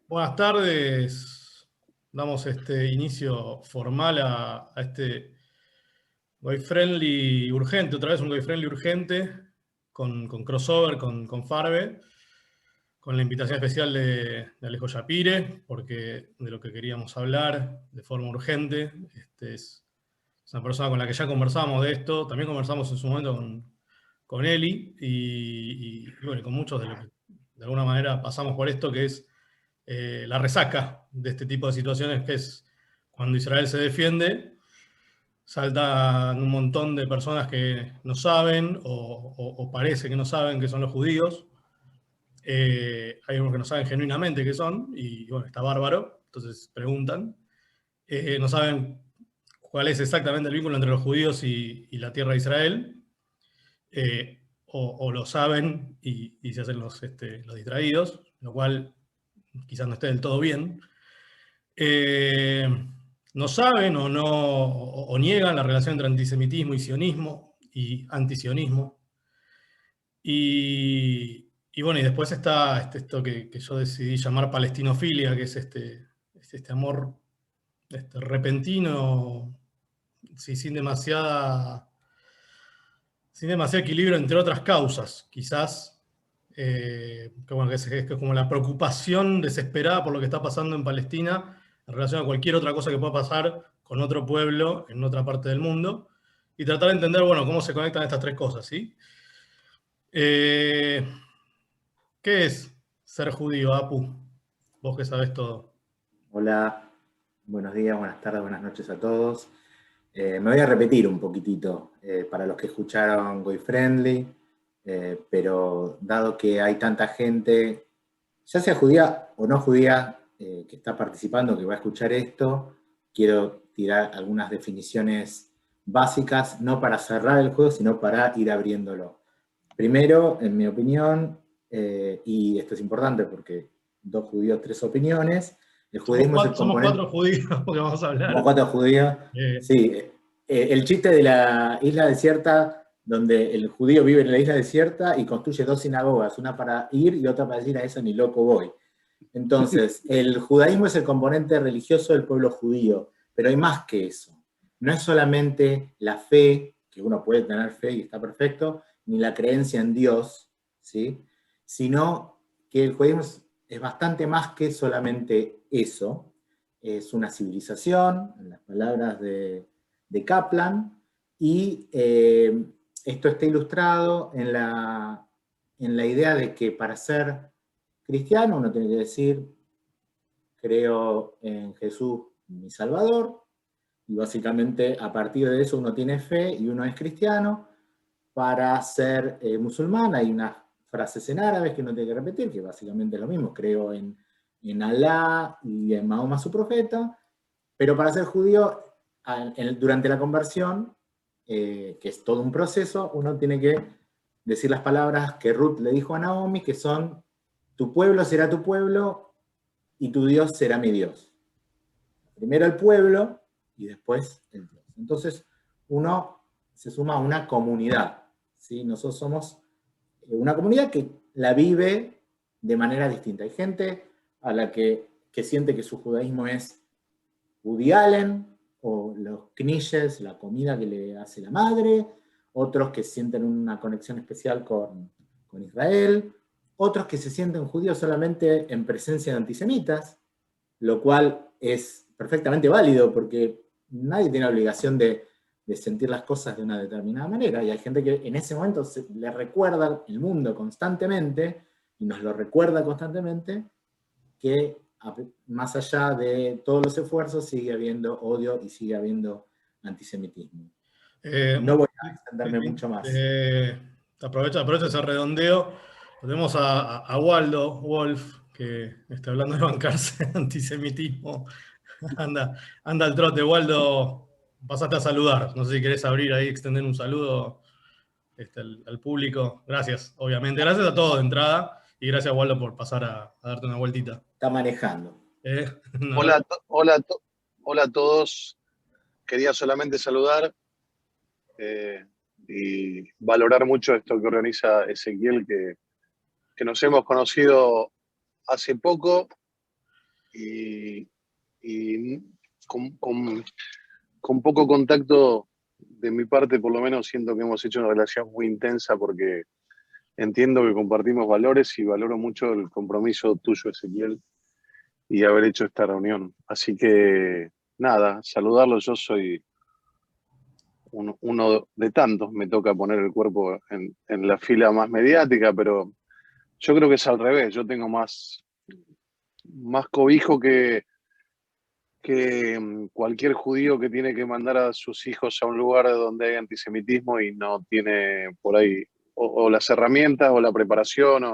Buenas tardes. Damos este inicio formal a este Goy Friendly urgente, otra vez un Goy Friendly urgente, con crossover, con Farbe, con la invitación especial de Alejo Yapire, porque de lo que queríamos hablar de forma urgente. Es una persona con la que ya conversamos de esto, también conversamos en su momento con Eli, bueno, con muchos de los que de alguna manera pasamos por esto, que es la resaca de este tipo de situaciones, que es cuando Israel se defiende, saltan un montón de personas que no saben o parece que no saben que son los judíos. Hay unos que no saben genuinamente qué son, y bueno, está bárbaro, entonces preguntan. No saben cuál es exactamente el vínculo entre los judíos y la tierra de Israel, o lo saben y se hacen los distraídos, lo cual quizás no esté del todo bien. eh, no saben o niegan la relación entre antisemitismo y sionismo y antisionismo. Y bueno, y después está esto que yo decidí llamar palestinofilia, que es este amor repentino, sí, sin demasiado equilibrio entre otras causas, quizás, que, bueno, que es como la preocupación desesperada por lo que está pasando en Palestina en relación a cualquier otra cosa que pueda pasar con otro pueblo en otra parte del mundo, y tratar de entender, bueno, cómo se conectan estas tres cosas, ¿sí? Eh, ¿Qué es ser judío, Apu? Vos que sabés todo. Hola, buenos días, buenas tardes, buenas noches a todos. Me voy a repetir un poquitito para los que escucharon Goy Friendly, pero dado que hay tanta gente, ya sea judía o no judía, que está participando, que va a escuchar esto, quiero tirar algunas definiciones básicas, no para cerrar el juego, sino para ir abriéndolo. Primero, en mi opinión, y esto es importante porque dos judíos, tres opiniones, el judaísmo es el Somos componente. cuatro judíos porque vamos a Somos hablar. cuatro judíos. Eh, Sí, el chiste de la isla desierta, donde el judío vive en la isla desierta y construye dos sinagogas, una para ir y otra para decir a eso ni loco voy. Entonces, el judaísmo es el componente religioso del pueblo judío, pero hay más que eso. No es solamente la fe, que uno puede tener fe y está perfecto, ni la creencia en Dios, ¿sí? Sino que el judaísmo es bastante más que solamente eso. Es una civilización, en las palabras de Kaplan, y esto está ilustrado en la idea de que para ser cristiano uno tiene que decir, creo en Jesús mi Salvador, y básicamente a partir de eso uno tiene fe y uno es cristiano. Para ser musulmán hay unas frases en árabe que uno tiene que repetir, que básicamente es lo mismo, creo en Alá y en Mahoma su profeta, pero para ser judío, durante la conversión, que es todo un proceso, uno tiene que decir las palabras que Ruth le dijo a Naomi, que son, tu pueblo será tu pueblo y tu Dios será mi Dios. Primero el pueblo y después el Dios. Entonces, uno se suma a una comunidad, ¿sí? Nosotros somos una comunidad que la vive de manera distinta. Hay gente a la que siente que su judaísmo es Woody Allen, o los knishes, la comida que le hace la madre, otros que sienten una conexión especial con Israel, otros que se sienten judíos solamente en presencia de antisemitas, lo cual es perfectamente válido porque nadie tiene la obligación de sentir las cosas de una determinada manera, y hay gente que en ese momento le recuerda el mundo constantemente, y nos lo recuerda constantemente, que más allá de todos los esfuerzos sigue habiendo odio y sigue habiendo antisemitismo. No voy a extenderme mucho más. aprovecho ese redondeo. Tenemos a Waldo Wolf, que está hablando de bancarse antisemitismo. Anda, anda al trote, Waldo. Pasaste a saludar. No sé si querés abrir ahí, extender un saludo al público. Gracias, obviamente. Gracias a todos de entrada. Y gracias, Waldo, por pasar a darte una vueltita. Está manejando. No, Hola, hola a todos. Quería solamente saludar y valorar mucho esto que organiza Ezequiel, que nos hemos conocido hace poco y con poco contacto de mi parte, por lo menos siento que hemos hecho una relación muy intensa porque entiendo que compartimos valores y valoro mucho el compromiso tuyo, Ezequiel, y haber hecho esta reunión. Así que, nada, saludarlo. Yo soy uno de tantos, me toca poner el cuerpo en la fila más mediática, pero yo creo que es al revés. Yo tengo más cobijo que cualquier judío que tiene que mandar a sus hijos a un lugar donde hay antisemitismo y no tiene por ahí o las herramientas o la preparación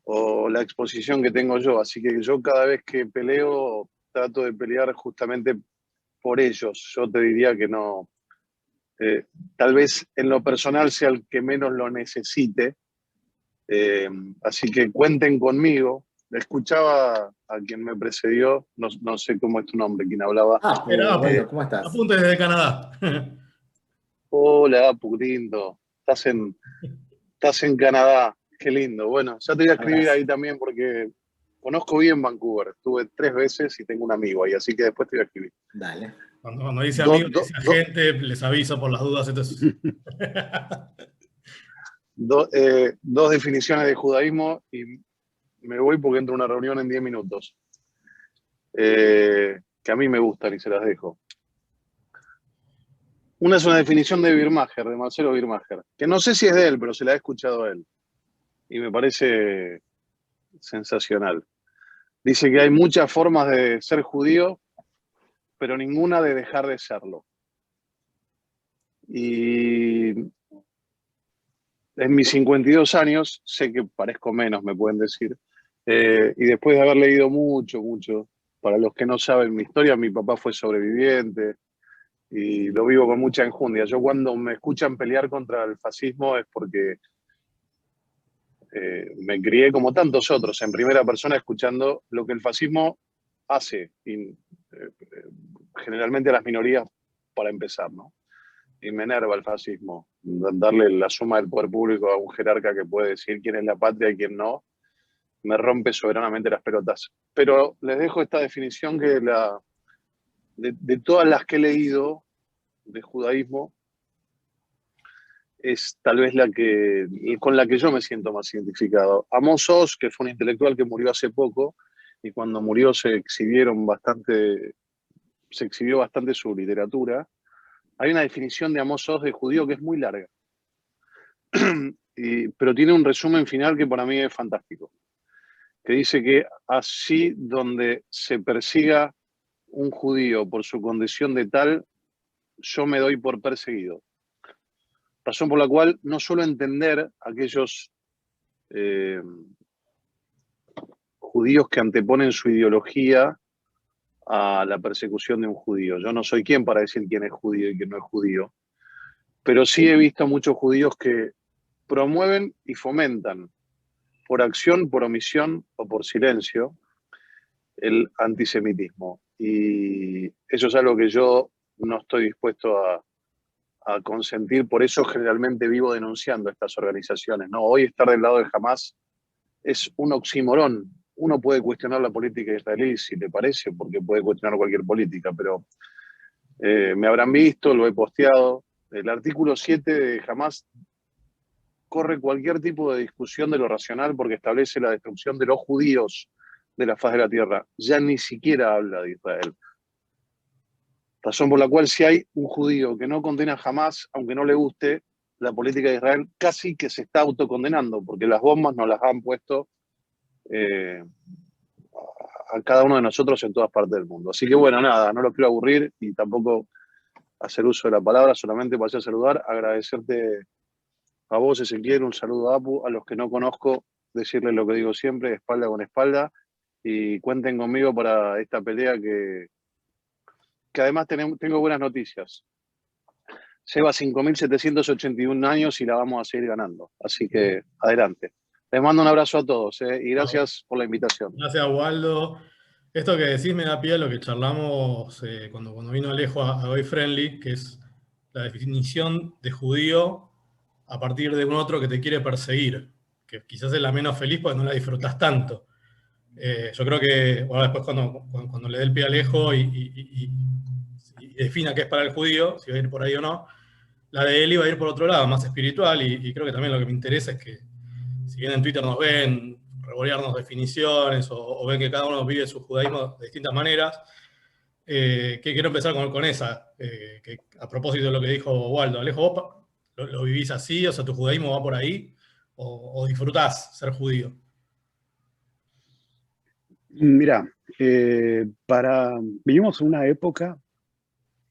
o la exposición que tengo yo. Así que yo cada vez que peleo trato de pelear justamente por ellos. Yo te diría que no, tal vez en lo personal sea el que menos lo necesite. Así que cuenten conmigo. Escuchaba a quien me precedió, no sé cómo es tu nombre, quien hablaba. Era Bueno, ¿cómo estás? apunte desde Canadá. Hola, Apu, lindo. Estás en Canadá, qué lindo. Bueno, ya te voy a escribir Abrazo. ahí también porque conozco bien Vancouver. Estuve 3 veces y tengo un amigo ahí, así que después te voy a escribir. Dale. Cuando dice Do- amigos, do- dice do- agente, les aviso por las dudas. Entonces... Dos definiciones de judaísmo y me voy porque entro a una reunión en 10 minutos. Que a mí me gustan y se las dejo. Una es una definición de Birmacher, de Marcelo Birmacher, que no sé si es de él, pero se la he escuchado a él. Y me parece sensacional. Dice que hay muchas formas de ser judío, pero ninguna de dejar de serlo. Y en mis 52 años, sé que parezco menos, me pueden decir, y después de haber leído mucho, para los que no saben mi historia, mi papá fue sobreviviente y lo vivo con mucha enjundia. Yo cuando me escuchan pelear contra el fascismo es porque me crié como tantos otros en primera persona escuchando lo que el fascismo hace, y, generalmente a las minorías para empezar, ¿no? Y me enerva el fascismo, darle la suma del poder público a un jerarca que puede decir quién es la patria y quién no, me rompe soberanamente las pelotas. Pero les dejo esta definición que de todas las que he leído de judaísmo, es tal vez con la que yo me siento más identificado. Amos Oz, que fue un intelectual que murió hace poco, y cuando murió se exhibió bastante su literatura. Hay una definición de Amos Oz de judío que es muy larga, pero tiene un resumen final que para mí es fantástico, que dice que así donde se persiga un judío por su condición de tal, yo me doy por perseguido. Razón por la cual no suelo entender aquellos judíos que anteponen su ideología a la persecución de un judío. Yo no soy quien para decir quién es judío y quién no es judío, pero sí he visto muchos judíos que promueven y fomentan, por acción, por omisión o por silencio, el antisemitismo. Y eso es algo que yo no estoy dispuesto a consentir, por eso generalmente vivo denunciando estas organizaciones, ¿no? Hoy estar del lado de Hamás es un oxímoron. Uno puede cuestionar la política israelí si le parece, porque puede cuestionar cualquier política, pero me habrán visto, lo he posteado. El artículo 7 de Hamás corre cualquier tipo de discusión de lo racional porque establece la destrucción de los judíos de la faz de la tierra. Ya ni siquiera habla de Israel. Razón por la cual si hay un judío que no condena jamás, aunque no le guste, la política de Israel casi que se está autocondenando, porque las bombas nos las han puesto a cada uno de nosotros en todas partes del mundo. Así que bueno, nada, no lo quiero aburrir y tampoco hacer uso de la palabra, solamente pasé a saludar, agradecerte a vos, Ezequiel, un saludo a Apu, a los que no conozco, decirles lo que digo siempre, espalda con espalda, y cuenten conmigo para esta pelea que además tengo buenas noticias. Lleva 5.781 años y la vamos a seguir ganando. Así que adelante. Les mando un abrazo a todos y gracias por la invitación. Gracias, Waldo. Esto que decís me da pie a lo que charlamos cuando vino Alejo a Goy Friendly, que es la definición de judío a partir de un otro que te quiere perseguir, que quizás es la menos feliz porque no la disfrutas tanto. Yo creo que, bueno, después cuando le dé el pie a Alejo y defina qué es para el judío, si va a ir por ahí o no, la de él iba a ir por otro lado, más espiritual, y creo que también lo que me interesa es que, si bien en Twitter nos ven revolearnos definiciones o ven que cada uno vive su judaísmo de distintas maneras, que quiero empezar con esa, que a propósito de lo que dijo Waldo. Alejo, ¿vos lo vivís así? O sea, ¿tu judaísmo va por ahí? ¿O disfrutás ser judío? Mira, vivimos una época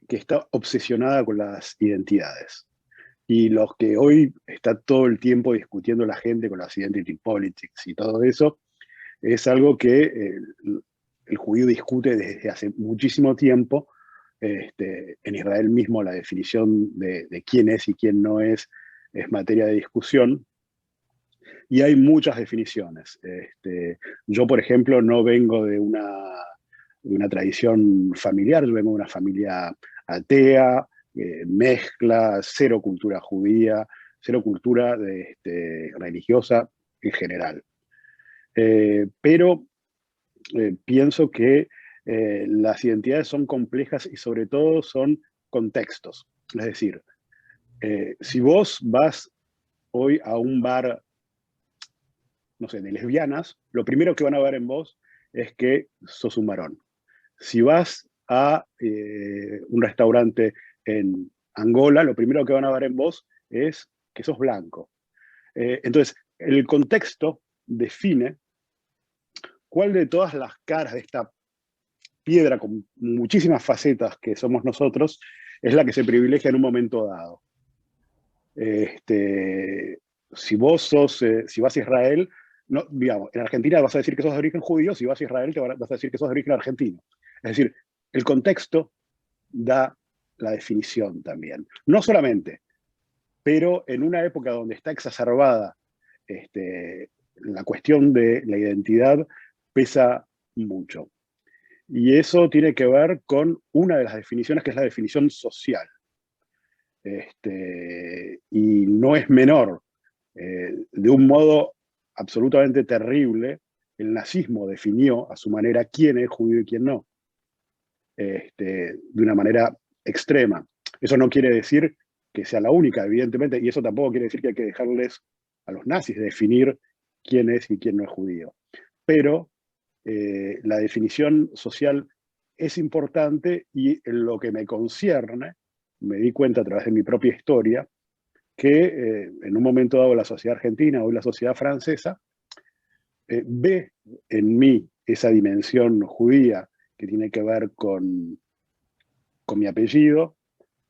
que está obsesionada con las identidades. Y los que hoy está todo el tiempo discutiendo la gente con las identity politics y todo eso, es algo que el judío discute desde hace muchísimo tiempo. En Israel mismo la definición de quién es y quién no es materia de discusión. Y hay muchas definiciones. Yo, por ejemplo, no vengo de una tradición familiar, yo vengo de una familia atea, mezcla, cero cultura judía, cero cultura religiosa en general. Pero pienso que las identidades son complejas y sobre todo son contextos. Es decir, si vos vas hoy a un bar, no sé, de lesbianas, lo primero que van a ver en vos es que sos un varón. Si vas a un restaurante en Angola, lo primero que van a ver en vos es que sos blanco. Entonces, el contexto define cuál de todas las caras de esta piedra con muchísimas facetas que somos nosotros es la que se privilegia en un momento dado. Si vas a Israel, no, digamos, en Argentina vas a decir que sos de origen judío, si vas a Israel vas a decir que sos de origen argentino. Es decir, el contexto da la definición también. No solamente, pero en una época donde está exacerbada la cuestión de la identidad, pesa mucho. Y eso tiene que ver con una de las definiciones, que es la definición social. Y no es menor. De un modo absolutamente terrible, el nazismo definió a su manera quién es judío y quién no, de una manera extrema. Eso no quiere decir que sea la única, evidentemente, y eso tampoco quiere decir que hay que dejarles a los nazis definir quién es y quién no es judío. Pero la definición social es importante, y en lo que me concierne, me di cuenta a través de mi propia historia, que en un momento dado la sociedad argentina, hoy la sociedad francesa, ve en mí esa dimensión judía que tiene que ver con mi apellido,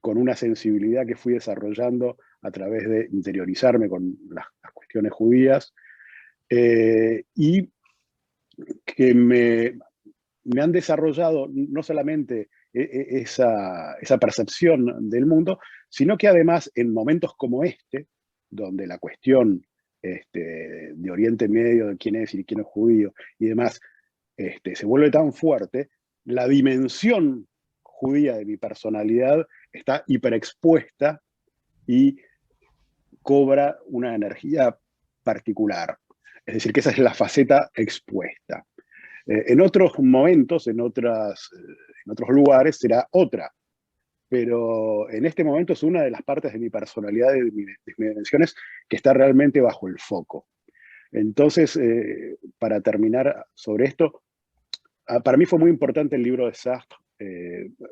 con una sensibilidad que fui desarrollando a través de interiorizarme con las cuestiones judías, y que me han desarrollado no solamente esa percepción del mundo, sino que además en momentos como este, donde la cuestión de Oriente Medio, de quién es y quién es judío y demás, se vuelve tan fuerte, la dimensión judía de mi personalidad está hiperexpuesta y cobra una energía particular. Es decir, que esa es la faceta expuesta. En otros momentos, en otros lugares, será otra. Pero en este momento es una de las partes de mi personalidad, de mis dimensiones, que está realmente bajo el foco. Entonces, para terminar sobre esto, para mí fue muy importante el libro de Sartre,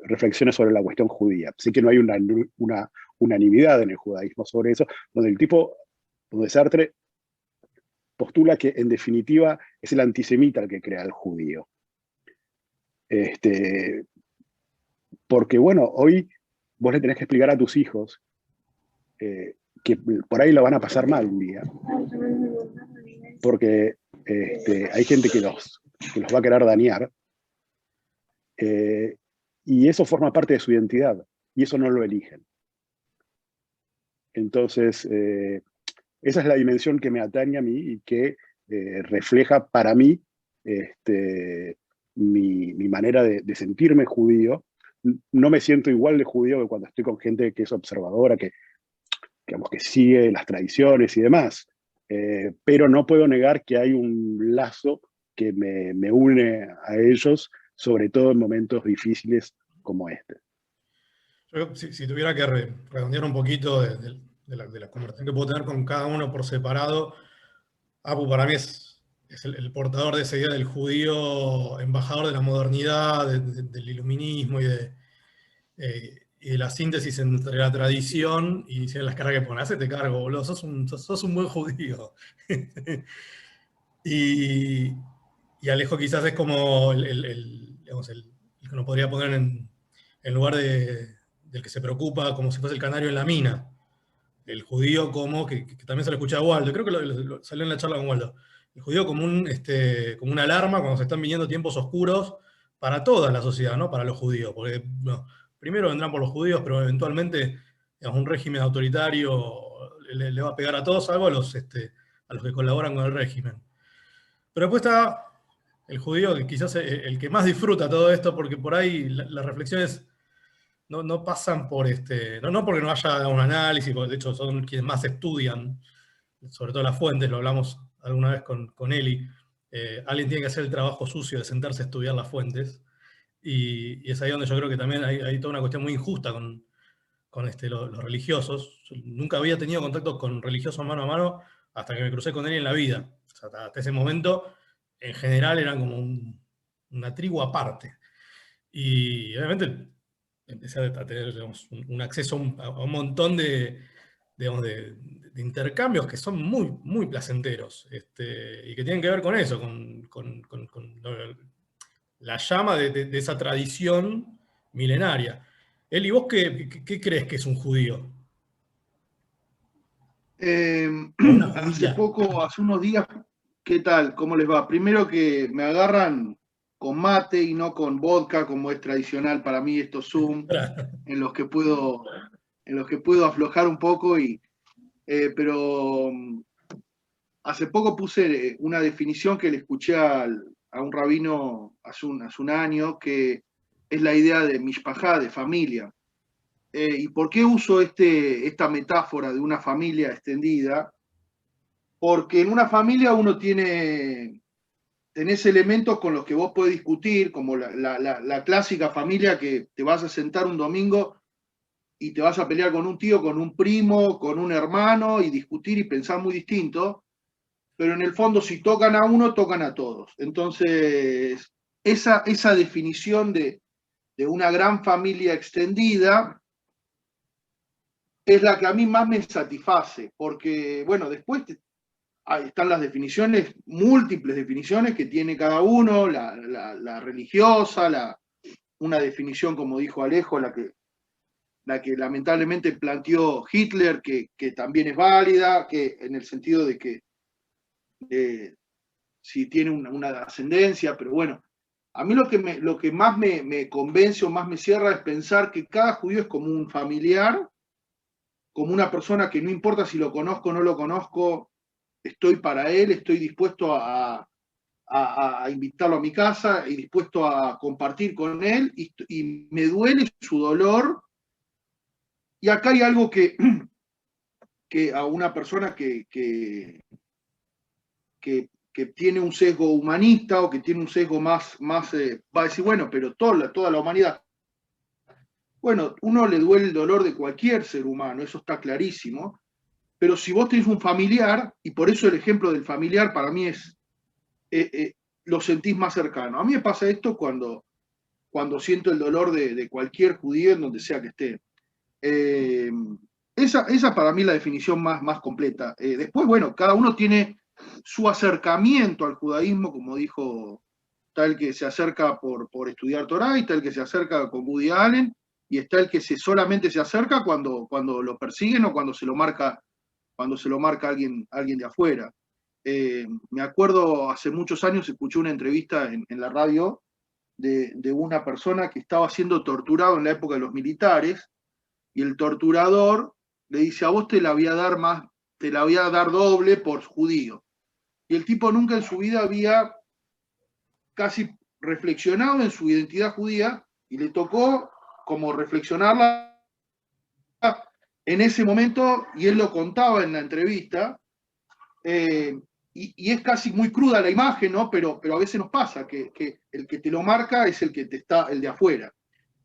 Reflexiones sobre la cuestión judía. Sé que no hay una unanimidad en el judaísmo sobre eso, donde Sartre postula que en definitiva es el antisemita el que crea al judío. Porque bueno, hoy vos le tenés que explicar a tus hijos que por ahí lo van a pasar mal un día, porque hay gente que los va a querer dañar, y eso forma parte de su identidad, y eso no lo eligen. Entonces, esa es la dimensión que me atañe a mí y que refleja para mí mi manera de sentirme judío. No me siento igual de judío que cuando estoy con gente que es observadora, que sigue las tradiciones y demás. Pero no puedo negar que hay un lazo que me une a ellos, sobre todo en momentos difíciles como este. Yo, si tuviera que redondear un poquito de la conversación que puedo tener con cada uno por separado, Apu para mí es el portador de esa idea del judío embajador de la modernidad, del iluminismo y de la síntesis entre la tradición y las caras que pone. Hacete cargo, boludo, sos un buen judío. y Alejo quizás es como digamos, el que nos podría poner en lugar del que se preocupa como si fuese el canario en la mina. El judío como, que también se lo escuché a Waldo, creo que salió en la charla con Waldo, el judío como como una alarma cuando se están viniendo tiempos oscuros para toda la sociedad, no para los judíos, porque no, primero vendrán por los judíos, pero eventualmente digamos, un régimen autoritario le va a pegar a todos, salvo a los que colaboran con el régimen. Pero después está el judío, que quizás es el que más disfruta todo esto, porque por ahí las reflexiones no pasan por no porque no haya un análisis, porque de hecho son quienes más estudian, sobre todo las fuentes, lo hablamos alguna vez con Eli. Alguien tiene que hacer el trabajo sucio de sentarse a estudiar las fuentes, y es ahí donde yo creo que también hay toda una cuestión muy injusta con los religiosos. Yo nunca había tenido contacto con religiosos mano a mano hasta que me crucé con Eli en la vida. O sea, hasta ese momento, en general, eran como una tribu aparte. Y obviamente empecé a tener digamos, un acceso a un montón digamos, de intercambios que son muy, muy placenteros, y que tienen que ver con eso, con la llama de esa tradición milenaria. Eli, ¿vos qué crees que es un judío? O una judía. Hace unos días, ¿qué tal? ¿Cómo les va? Primero que me agarran con mate y no con vodka, como es tradicional para mí estos Zoom, en los que puedo aflojar un poco, pero hace poco puse una definición que le escuché a un rabino hace un año, que es la idea de mishpajá, de familia. ¿Y por qué uso esta metáfora de una familia extendida? Porque en una familia uno tenés elementos con los que vos podés discutir, como la clásica familia que te vas a sentar un domingo y te vas a pelear con un tío, con un primo, con un hermano, y discutir y pensar muy distinto, pero en el fondo si tocan a uno, tocan a todos. Entonces, esa definición de una gran familia extendida es la que a mí más me satisface, porque, bueno, después ahí están las definiciones, múltiples definiciones que tiene cada uno, la religiosa, una definición, como dijo Alejo, la que lamentablemente planteó Hitler, que también es válida, que en el sentido de que si tiene una ascendencia, pero bueno, a mí lo que más me convence o más me cierra es pensar que cada judío es como un familiar, como una persona que no importa si lo conozco o no lo conozco, estoy para él, estoy dispuesto a invitarlo a mi casa y dispuesto a compartir con él, y me duele su dolor. Y acá hay algo que a una persona que tiene un sesgo humanista o que tiene un sesgo más va a decir, bueno, pero toda la humanidad. Bueno, uno le duele el dolor de cualquier ser humano, eso está clarísimo, pero si vos tenés un familiar, y por eso el ejemplo del familiar para mí es, lo sentís más cercano. A mí me pasa esto cuando siento el dolor de cualquier judío en donde sea que esté. Esa para mí es la definición más completa. Después, bueno, cada uno tiene su acercamiento al judaísmo, como dijo, tal que se acerca por estudiar Torah, y tal que se acerca con Woody Allen, y está el que solamente se acerca cuando lo persiguen o cuando se lo marca alguien de afuera. Me acuerdo hace muchos años escuché una entrevista en la radio de una persona que estaba siendo torturado en la época de los militares, y el torturador le dice, a vos te la voy a dar doble por judío. Y el tipo nunca en su vida había casi reflexionado en su identidad judía, y le tocó como reflexionarla en ese momento, y él lo contaba en la entrevista. y es casi muy cruda la imagen, ¿no? Pero a veces nos pasa que el que te lo marca es el que te está, el de afuera.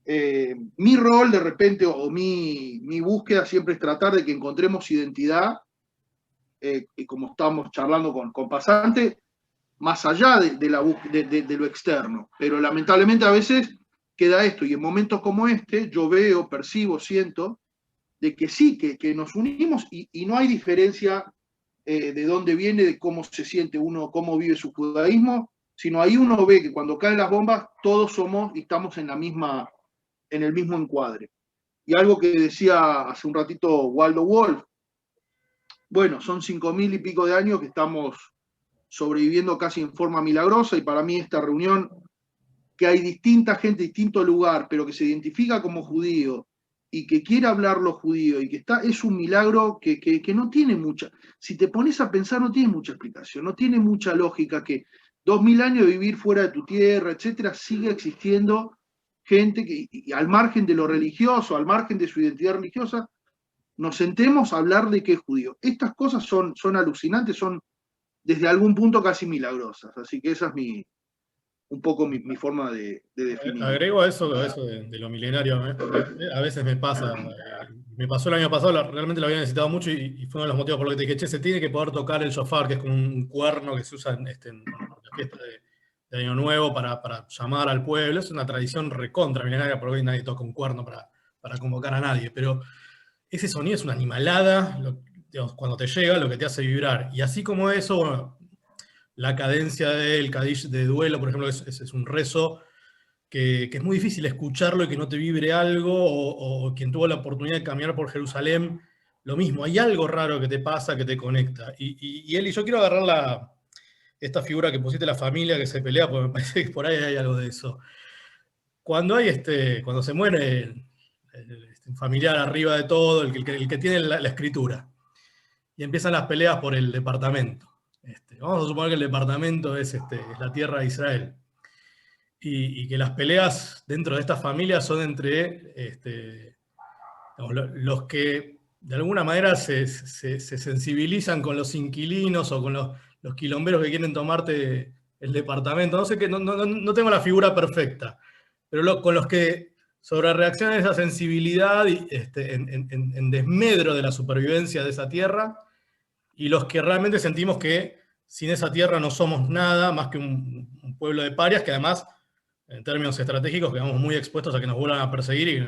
Mi rol de repente, o mi búsqueda siempre es tratar de que encontremos identidad, y como estamos charlando con Pasante, más allá de lo externo. Pero lamentablemente a veces queda esto, y en momentos como este yo veo, percibo, siento, de que sí, que nos unimos y no hay diferencia de dónde viene, de cómo se siente uno, cómo vive su judaísmo, sino ahí uno ve que cuando caen las bombas todos somos y estamos en el mismo encuadre. Y algo que decía hace un ratito Waldo Wolf, bueno, son 5.000 y pico de años que estamos sobreviviendo casi en forma milagrosa, y para mí esta reunión, que hay distinta gente, distinto lugar, pero que se identifica como judío y que quiere hablar lo judío y que está, es un milagro que no tiene mucha, si te pones a pensar, no tiene mucha explicación, no tiene mucha lógica que 2.000 años de vivir fuera de tu tierra, etcétera, siga existiendo gente que, y al margen de lo religioso, al margen de su identidad religiosa, nos sentemos a hablar de qué es judío. Estas cosas son alucinantes, son desde algún punto casi milagrosas, así que esa es un poco mi forma de definir. Agrego a eso de lo milenario. A veces me pasa, me pasó el año pasado, realmente lo había necesitado mucho y fue uno de los motivos por los que te dije, che, se tiene que poder tocar el shofar, que es como un cuerno que se usa en la fiesta de Año Nuevo para llamar al pueblo. Es una tradición recontra milenaria, porque hoy nadie toca un cuerno para convocar a nadie, pero ese sonido es una animalada, digamos, cuando te llega, lo que te hace vibrar. Y así como eso, bueno, la cadencia del Kadish de duelo, por ejemplo, es un rezo que es muy difícil escucharlo y que no te vibre algo, o quien tuvo la oportunidad de caminar por Jerusalén, lo mismo, hay algo raro que te pasa, que te conecta. Y Eli, yo quiero agarrar esta figura que pusiste, la familia que se pelea, porque me parece que por ahí hay algo de eso. Cuando se muere un familiar arriba de todo, el que tiene la escritura, y empiezan las peleas por el departamento. Vamos a suponer que el departamento es la tierra de Israel. Y que las peleas dentro de esta familia son entre digamos, los que de alguna manera se sensibilizan con los inquilinos o con los quilomberos que quieren tomarte el departamento. No sé qué, no tengo la figura perfecta, pero con los que sobre reaccionan esa sensibilidad en desmedro de la supervivencia de esa tierra, y los que realmente sentimos que sin esa tierra no somos nada más que un pueblo de parias, que además, en términos estratégicos, quedamos muy expuestos a que nos vuelvan a perseguir y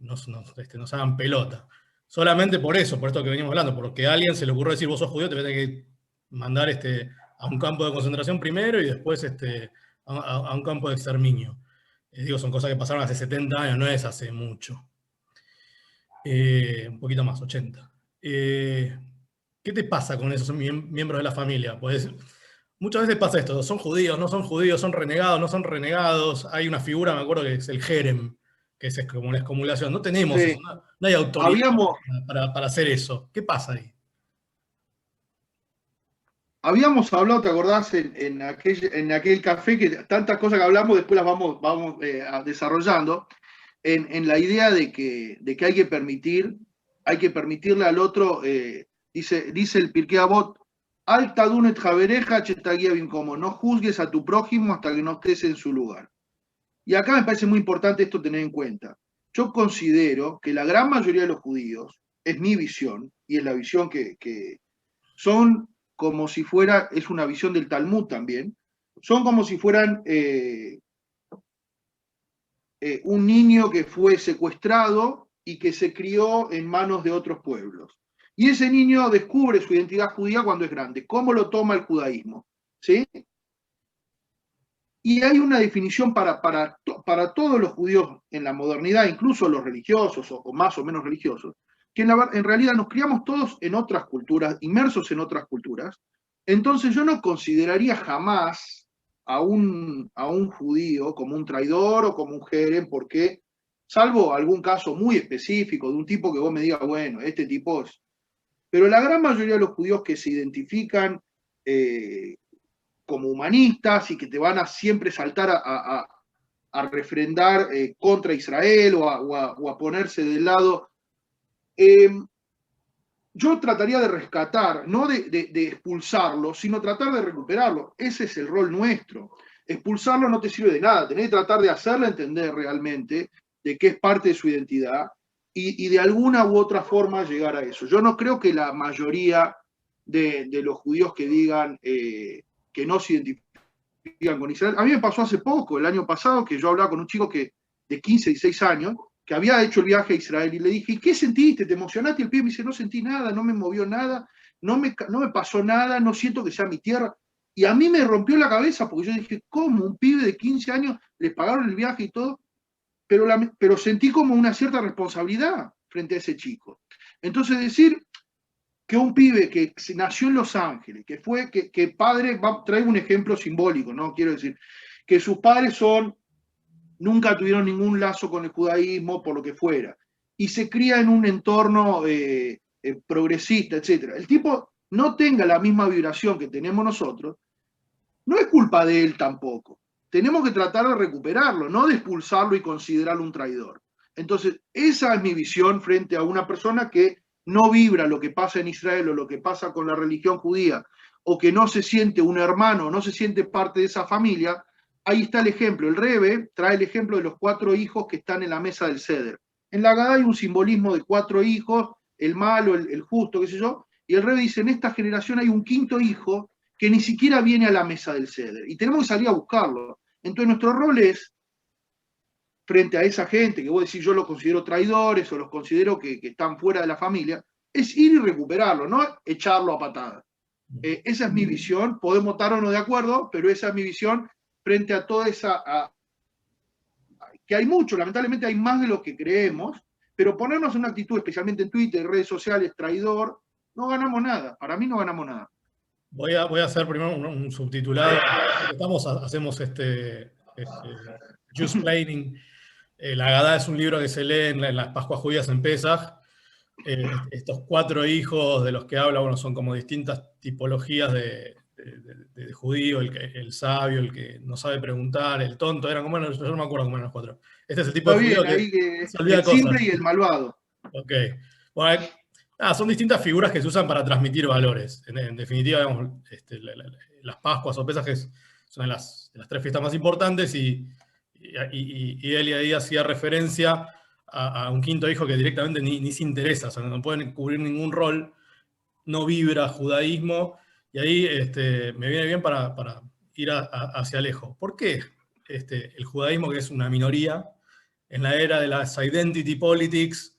que nos hagan pelota. Solamente por eso, por esto que venimos hablando, porque a alguien se le ocurrió decir, vos sos judío, te voy a tener que mandar a un campo de concentración primero y después a un campo de exterminio. Digo, son cosas que pasaron hace 70 años, no es hace mucho. Un poquito más, 80. ¿Qué te pasa con esos miembros de la familia? Pues muchas veces pasa esto, son judíos, no son judíos, son renegados, no son renegados. Hay una figura, me acuerdo, que es el jerem, que es como la excomulación. No tenemos Sí. eso, no hay autoridad para hacer eso. ¿Qué pasa ahí? Habíamos hablado, ¿te acordás? En aquel café, que tantas cosas que hablamos, después las vamos desarrollando, en la idea de que hay que permitirle al otro, dice el Pirkei Avot, Al tadun et javereja chetaguía bien, como no juzgues a tu prójimo hasta que no estés en su lugar. Y acá me parece muy importante esto tener en cuenta. Yo considero que la gran mayoría de los judíos, es mi visión, y es la visión que son como si fuera, es una visión del Talmud también, son como si fueran un niño que fue secuestrado y que se crió en manos de otros pueblos. Y ese niño descubre su identidad judía cuando es grande. ¿Cómo lo toma el judaísmo? ¿Sí? Y hay una definición para todos los judíos en la modernidad, incluso los religiosos o más o menos religiosos, que en realidad nos criamos todos en otras culturas, inmersos en otras culturas. Entonces yo no consideraría jamás a un judío como un traidor o como un jerem, porque, salvo algún caso muy específico de un tipo que vos me digas, bueno, este tipo es... Pero la gran mayoría de los judíos que se identifican como humanistas y que te van a siempre saltar a refrendar contra Israel o a ponerse del lado, yo trataría de rescatar, no de expulsarlo, sino tratar de recuperarlo. Ese es el rol nuestro. Expulsarlo no te sirve de nada, tenés que tratar de hacerle entender realmente de que es parte de su identidad y de alguna u otra forma llegar a eso. Yo no creo que la mayoría de los judíos que digan que no se identifican con Israel, a mí me pasó hace poco, el año pasado, que yo hablaba con un chico de 15, 16 años, que había hecho el viaje a Israel y le dije, ¿y qué sentiste? ¿Te emocionaste? Y el pibe me dice, no sentí nada, no me movió nada, no me pasó nada, no siento que sea mi tierra. Y a mí me rompió la cabeza porque yo dije, ¿cómo? Un pibe de 15 años, les pagaron el viaje y todo, pero sentí como una cierta responsabilidad frente a ese chico. Entonces decir que un pibe que nació en Los Ángeles, que padre, traigo un ejemplo simbólico, ¿no? Quiero decir, que sus padres nunca tuvieron ningún lazo con el judaísmo, por lo que fuera, y se cría en un entorno progresista, etc. El tipo no tenga la misma vibración que tenemos nosotros, no es culpa de él tampoco. Tenemos que tratar de recuperarlo, no de expulsarlo y considerarlo un traidor. Entonces, esa es mi visión frente a una persona que no vibra lo que pasa en Israel o lo que pasa con la religión judía, o que no se siente un hermano, no se siente parte de esa familia. Ahí está el ejemplo. El Rebbe trae el ejemplo de los 4 hijos que están en la mesa del Seder. En la Haggadá hay un simbolismo de 4 hijos, el malo, el justo, qué sé yo, y el Rebbe dice, en esta generación hay un 5.º hijo que ni siquiera viene a la mesa del Seder, y tenemos que salir a buscarlo. Entonces nuestro rol es, frente a esa gente que vos decís yo los considero traidores o los considero que están fuera de la familia, es ir y recuperarlo, no echarlo a patadas. Esa es mi visión, podemos estar o no de acuerdo, pero esa es mi visión frente a toda que hay mucho, lamentablemente hay más de lo que creemos, pero ponernos en una actitud, especialmente en Twitter, redes sociales, traidor, no ganamos nada, para mí no ganamos nada. Voy a hacer primero un subtitulado. Hacemos Justplaining. La Haggadá es un libro que se lee en las Pascuas Judías en Pesaj. Estos 4 hijos de los que habla, bueno, son como distintas tipologías de judío, el sabio, el que no sabe preguntar, el tonto, eran como, yo no me acuerdo cómo eran los 4. Este es el tipo Está de judío bien, ahí que se olvida el cosas. simple y el malvado. Ok. Bueno, son distintas figuras que se usan para transmitir valores. En definitiva, digamos, las Pascuas o Pesaj son de las 3 fiestas más importantes y él ahí hacía referencia a un 5.º hijo que directamente ni se interesa, o sea, no pueden cubrir ningún rol, no vibra judaísmo, y ahí me viene bien para ir hacia lejos. ¿Por qué el judaísmo, que es una minoría, en la era de las identity politics,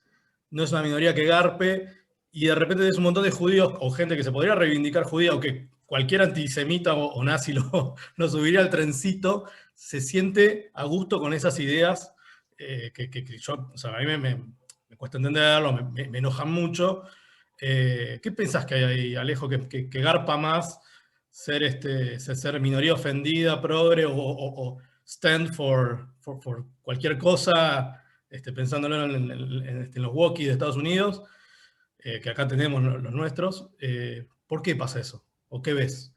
no es una minoría que garpe, y de repente es un montón de judíos, o gente que se podría reivindicar judía, o que cualquier antisemita o nazi lo subiría al trencito, se siente a gusto con esas ideas que yo, o sea, a mí me cuesta entenderlo, me enojan mucho. ¿Qué pensás que hay ahí, Alejo, que garpa más ser minoría ofendida, progre, o stand for cualquier cosa, pensándolo en los walkies de Estados Unidos, que acá tenemos los nuestros? ¿Por qué pasa eso? ¿O qué ves?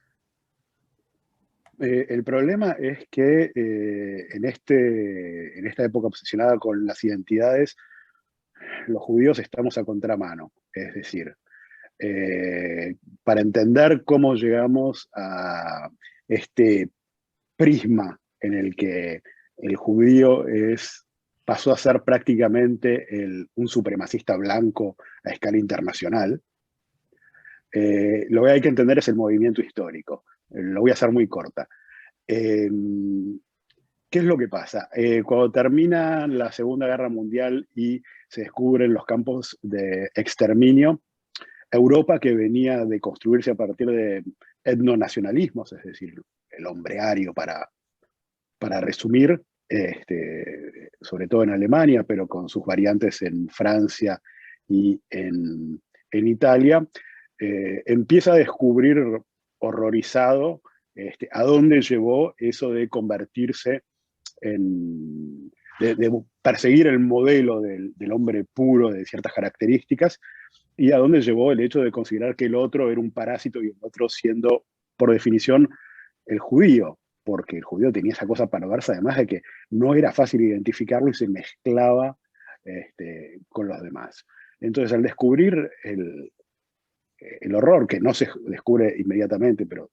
El problema es que en esta época obsesionada con las identidades, los judíos estamos a contramano. Es decir, para entender cómo llegamos a este prisma en el que el judío pasó a ser prácticamente un supremacista blanco a escala internacional, lo que hay que entender es el movimiento histórico. Lo voy a hacer muy corta. ¿Qué es lo que pasa? Cuando termina la Segunda Guerra Mundial y se descubren los campos de exterminio, Europa, que venía de construirse a partir de etnonacionalismos, es decir, el hombre ario para resumir, sobre todo en Alemania, pero con sus variantes en Francia y en Italia, empieza a descubrir horrorizado a dónde llevó eso de convertirse de perseguir el modelo del hombre puro de ciertas características, y a dónde llevó el hecho de considerar que el otro era un parásito y el otro siendo, por definición, el judío, porque el judío tenía esa cosa perversa, además de que no era fácil identificarlo y se mezclaba con los demás. Entonces, al descubrir el horror, que no se descubre inmediatamente, pero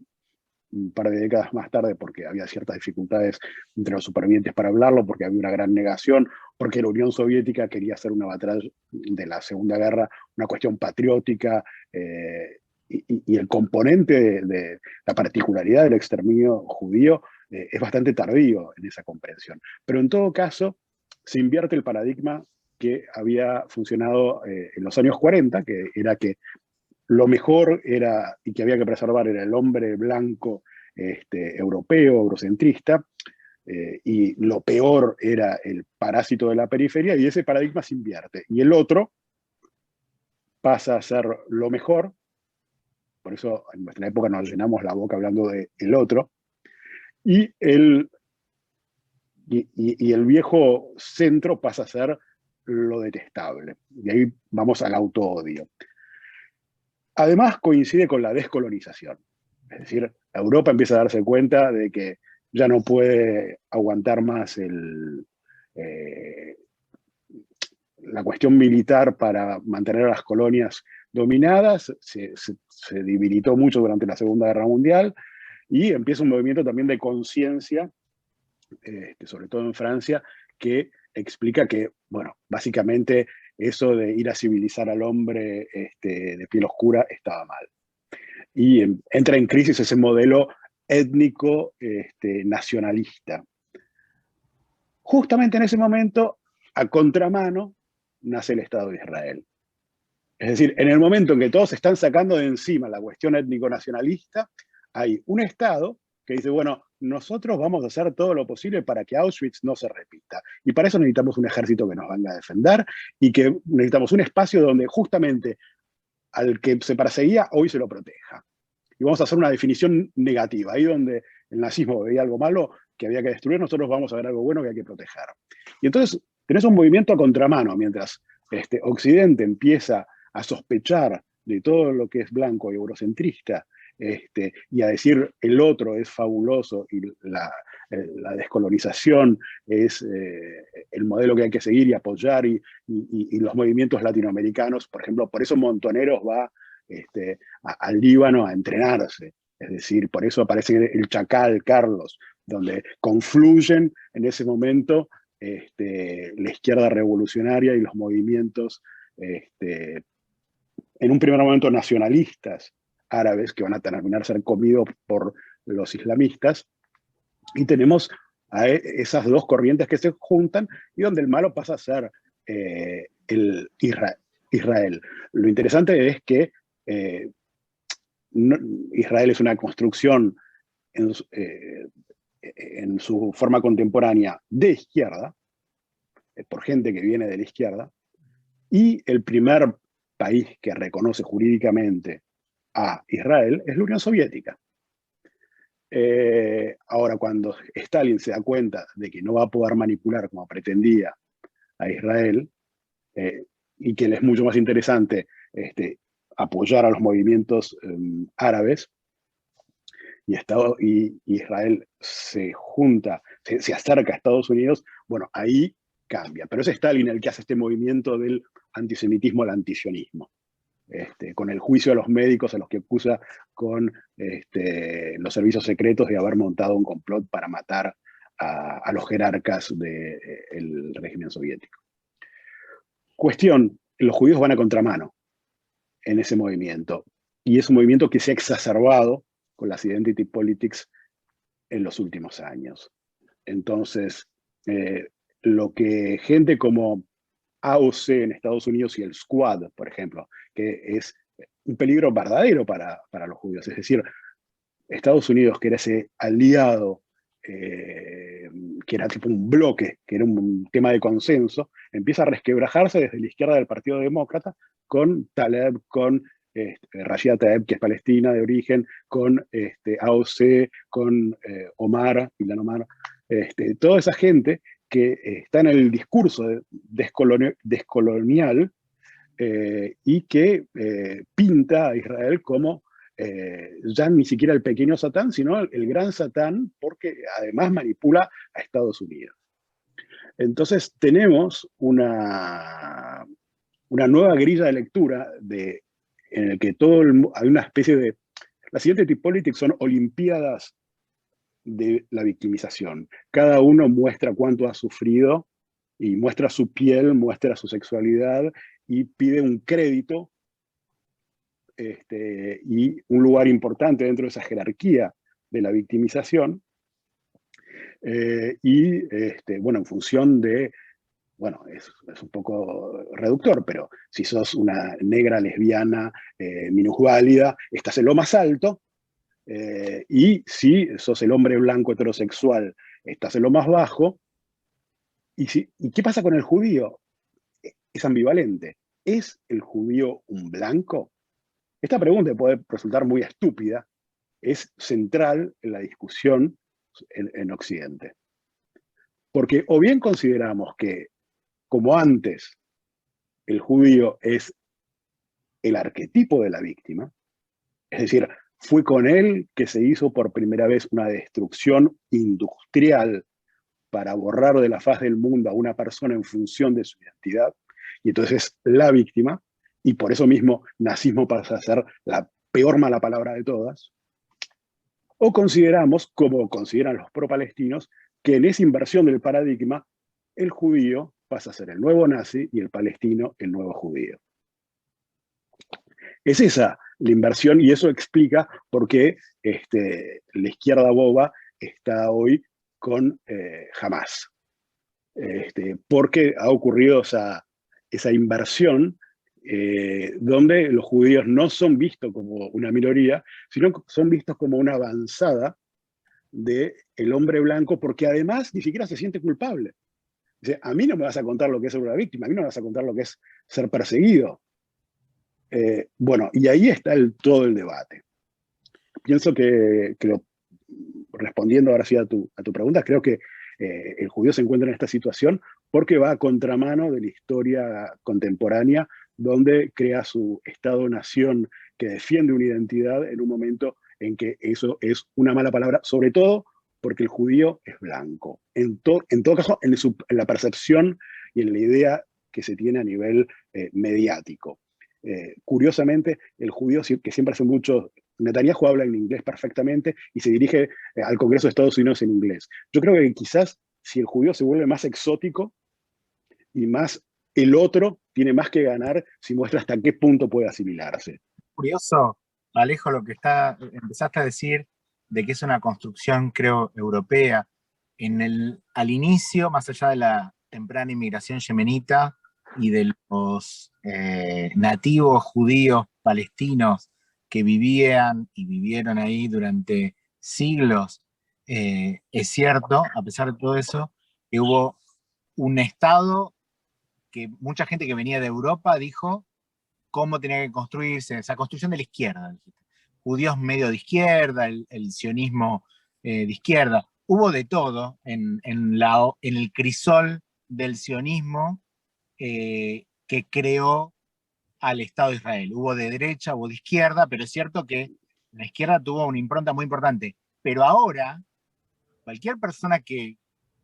un par de décadas más tarde, porque había ciertas dificultades entre los supervivientes para hablarlo, porque había una gran negación, porque la Unión Soviética quería hacer una batalla de la Segunda Guerra, una cuestión patriótica, y el componente de la particularidad del exterminio judío es bastante tardío en esa comprensión. Pero en todo caso, se invierte el paradigma que había funcionado en los años 40, que era que lo mejor era, y que había que preservar, era el hombre blanco europeo, eurocentrista, y lo peor era el parásito de la periferia, y ese paradigma se invierte. Y el otro pasa a ser lo mejor, por eso en nuestra época nos llenamos la boca hablando de el otro, y el viejo centro pasa a ser lo detestable. Y ahí vamos al auto-odio. Además coincide con la descolonización. Es decir, Europa empieza a darse cuenta de que ya no puede aguantar más la cuestión militar para mantener a las colonias dominadas, se debilitó mucho durante la Segunda Guerra Mundial, y empieza un movimiento también de conciencia, sobre todo en Francia, que explica que, bueno, básicamente eso de ir a civilizar al hombre de piel oscura estaba mal. Y entra en crisis ese modelo étnico nacionalista. Justamente en ese momento, a contramano, nace el Estado de Israel. Es decir, en el momento en que todos están sacando de encima la cuestión étnico-nacionalista, hay un Estado que dice, bueno, nosotros vamos a hacer todo lo posible para que Auschwitz no se repita. Y para eso necesitamos un ejército que nos venga a defender, y que necesitamos un espacio donde justamente al que se perseguía hoy se lo proteja. Y vamos a hacer una definición negativa. Ahí donde el nazismo veía algo malo que había que destruir, nosotros vamos a ver algo bueno que hay que proteger. Y entonces tenés un movimiento a contramano, mientras Occidente empieza a sospechar de todo lo que es blanco y eurocentrista, y a decir el otro es fabuloso y la descolonización es el modelo que hay que seguir y apoyar, y los movimientos latinoamericanos, por ejemplo, por eso Montoneros va al Líbano a entrenarse. Es decir, por eso aparece el Chacal, Carlos, donde confluyen en ese momento la izquierda revolucionaria y los movimientos, en un primer momento nacionalistas árabes, que van a terminar ser comidos por los islamistas, y tenemos a esas dos corrientes que se juntan, y donde el malo pasa a ser el Israel. Lo interesante es que Israel es una construcción en su forma contemporánea de izquierda, por gente que viene de la izquierda, y el primer país que reconoce jurídicamente a Israel es la Unión Soviética. Ahora, cuando Stalin se da cuenta de que no va a poder manipular como pretendía a Israel, y que le es mucho más interesante apoyar a los movimientos árabes, y Israel se junta, se acerca a Estados Unidos, bueno, ahí cambia. Pero es Stalin el que hace este movimiento del antisemitismo al antisionismo, con el juicio a los médicos a los que acusa con los servicios secretos de haber montado un complot para matar a los jerarcas del régimen soviético. Cuestión, los judíos van a contramano en ese movimiento, y es un movimiento que se ha exacerbado con las identity politics en los últimos años. Entonces, lo que gente como AOC en Estados Unidos y el Squad, por ejemplo, que es un peligro verdadero para los judíos. Es decir, Estados Unidos, que era ese aliado, que era tipo un bloque, que era un tema de consenso, empieza a resquebrajarse desde la izquierda del Partido Demócrata, con Taleb, con Rashida Tlaib, que es palestina de origen, con AOC, con Ilan Omar, toda esa gente que está en el discurso descolonial, y que pinta a Israel como ya ni siquiera el pequeño Satán, sino el gran Satán, porque además manipula a Estados Unidos. Entonces tenemos una nueva grilla de lectura de en el que hay una especie de... La siguiente T-Politics son olimpiadas de la victimización. Cada uno muestra cuánto ha sufrido y muestra su piel, muestra su sexualidad y pide un crédito y un lugar importante dentro de esa jerarquía de la victimización. Bueno, en función de, bueno, es un poco reductor, pero si sos una negra, lesbiana, minusválida, estás en lo más alto, y si sos el hombre blanco heterosexual, estás en lo más bajo. ¿Y qué pasa con el judío? Es ambivalente. ¿Es el judío un blanco? Esta pregunta puede resultar muy estúpida, es central en la discusión en Occidente. Porque o bien consideramos que, como antes, el judío es el arquetipo de la víctima, es decir, fue con él que se hizo por primera vez una destrucción industrial para borrar de la faz del mundo a una persona en función de su identidad, y entonces es la víctima, y por eso mismo nazismo pasa a ser la peor mala palabra de todas. O consideramos, como consideran los pro-palestinos, que en esa inversión del paradigma, el judío pasa a ser el nuevo nazi y el palestino el nuevo judío. Es esa la inversión, y eso explica por qué la izquierda boba está hoy con Hamás. Porque ha ocurrido esa inversión donde los judíos no son vistos como una minoría, sino son vistos como una avanzada del hombre blanco, porque además ni siquiera se siente culpable. Dice, a mí no me vas a contar lo que es ser una víctima, a mí no me vas a contar lo que es ser perseguido. Bueno, y ahí está todo el debate. Pienso que respondiendo ahora sí a tu pregunta, creo que el judío se encuentra en esta situación porque va a contramano de la historia contemporánea, donde crea su Estado-nación que defiende una identidad en un momento en que eso es una mala palabra, sobre todo porque el judío es blanco. En todo caso, en la percepción y en la idea que se tiene a nivel mediático. Curiosamente, el judío, que siempre hace mucho... Netanyahu habla en inglés perfectamente y se dirige al Congreso de Estados Unidos en inglés. Yo creo que quizás si el judío se vuelve más exótico y más el otro, tiene más que ganar si muestra hasta qué punto puede asimilarse. Curioso, Alejo, lo que empezaste a decir de que es una construcción, creo, europea. Al inicio, más allá de la temprana inmigración yemenita y de los nativos judíos palestinos que vivían y vivieron ahí durante siglos, es cierto, a pesar de todo eso, que hubo un Estado que mucha gente que venía de Europa dijo cómo tenía que construirse, esa construcción de la izquierda. Judíos medio de izquierda, el sionismo de izquierda. Hubo de todo en el crisol del sionismo que creó al Estado de Israel. Hubo de derecha, hubo de izquierda, pero es cierto que la izquierda tuvo una impronta muy importante. Pero ahora, cualquier persona que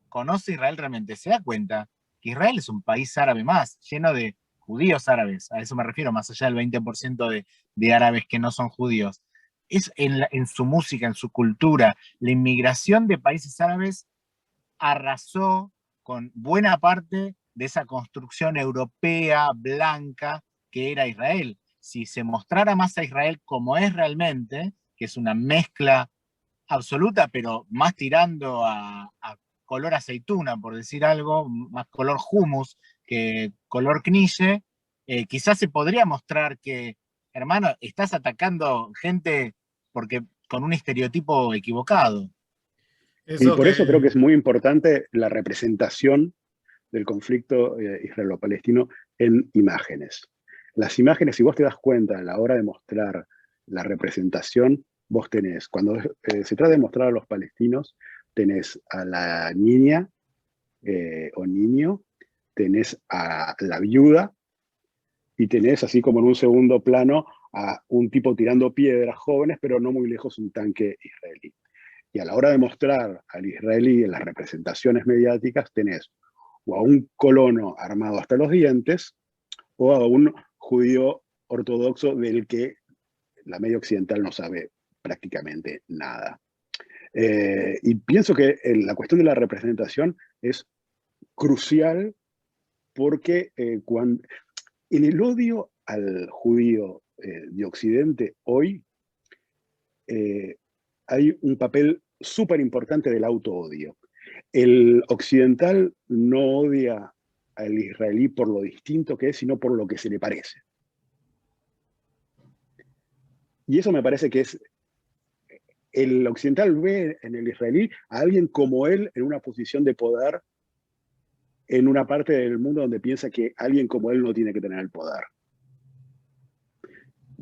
conoce Israel realmente se da cuenta que Israel es un país árabe más, lleno de judíos árabes, a eso me refiero, más allá del 20% de árabes que no son judíos. Es en su música, en su cultura, la inmigración de países árabes arrasó con buena parte de esa construcción europea, blanca, que era Israel. Si se mostrara más a Israel como es realmente, que es una mezcla absoluta, pero más tirando a color aceituna, por decir algo, más color hummus que color knishe, quizás se podría mostrar que, hermano, estás atacando gente porque con un estereotipo equivocado. Y por eso creo que es muy importante la representación del conflicto israelo-palestino en imágenes. Las imágenes, si vos te das cuenta a la hora de mostrar la representación, vos tenés, cuando se trata de mostrar a los palestinos, tenés a la niña o niño, tenés a la viuda, y tenés, así como en un segundo plano, a un tipo tirando piedras jóvenes, pero no muy lejos un tanque israelí. Y a la hora de mostrar al israelí en las representaciones mediáticas, tenés o a un colono armado hasta los dientes, o a un judío ortodoxo del que la media occidental no sabe prácticamente nada. Y pienso que la cuestión de la representación es crucial porque en el odio al judío de Occidente hoy hay un papel súper importante del auto-odio. El occidental no odia al israelí por lo distinto que es, sino por lo que se le parece. Y eso me parece que es... El occidental ve en el israelí a alguien como él en una posición de poder en una parte del mundo donde piensa que alguien como él no tiene que tener el poder.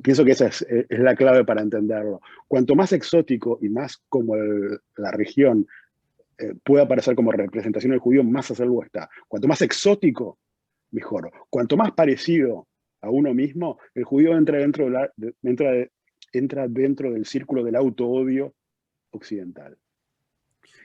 Pienso que esa es la clave para entenderlo. Cuanto más exótico y más como la región pueda aparecer como representación del judío, más a salvo está. Cuanto más exótico, mejor. Cuanto más parecido a uno mismo, el judío entra dentro del círculo del auto-odio occidental.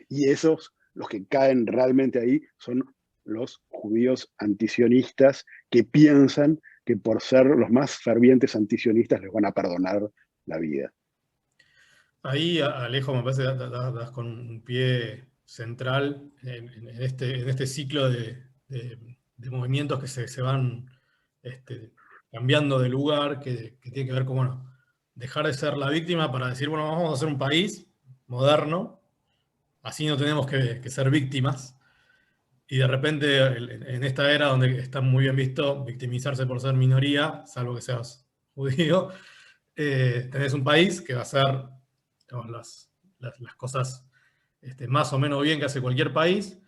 Y esos, los que caen realmente ahí, son los judíos antisionistas que piensan que por ser los más fervientes antisionistas les van a perdonar la vida. Ahí, Alejo, me parece que das con un pie central en este ciclo de movimientos que se van cambiando de lugar, que tiene que ver con, bueno, dejar de ser la víctima para decir, bueno, vamos a ser un país moderno, así no tenemos que ser víctimas. Y de repente, en esta era donde está muy bien visto victimizarse por ser minoría, salvo que seas judío, tenés un país que va a hacer, digamos, las cosas más o menos bien que hace cualquier país.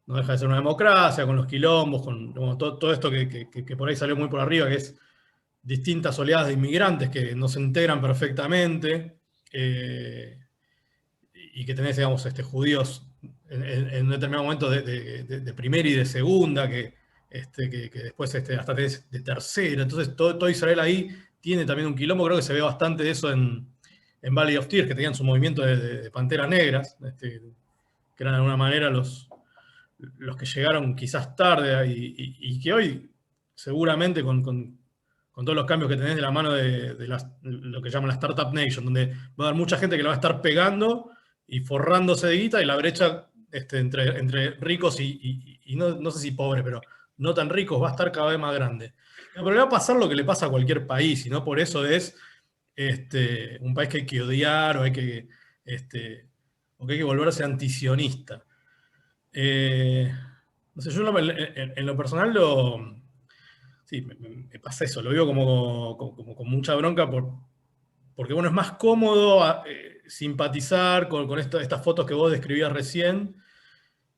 No deja de ser una democracia, con los quilombos, con todo esto que por ahí salió muy por arriba, que es distintas oleadas de inmigrantes que no se integran perfectamente, y que tenés, digamos, judíos en un determinado momento de primera y de segunda, que después hasta tenés de tercera. Entonces todo Israel ahí tiene también un quilombo. Creo que se ve bastante de eso en Valley of Tears, que tenían su movimiento de panteras negras, que eran de alguna manera los que llegaron quizás tarde y que hoy seguramente con todos los cambios que tenés de la mano de lo que llaman la Startup Nation, donde va a haber mucha gente que la va a estar pegando y forrándose de guita, y la brecha entre ricos y no sé si pobres, pero no tan ricos, va a estar cada vez más grande. Pero le va a pasar lo que le pasa a cualquier país, y no por eso es un país que hay que odiar o que hay que volverse antisionista. No sé, yo en lo personal sí, me pasa eso, lo digo como con mucha bronca porque bueno, es más cómodo simpatizar con estas fotos que vos describías recién,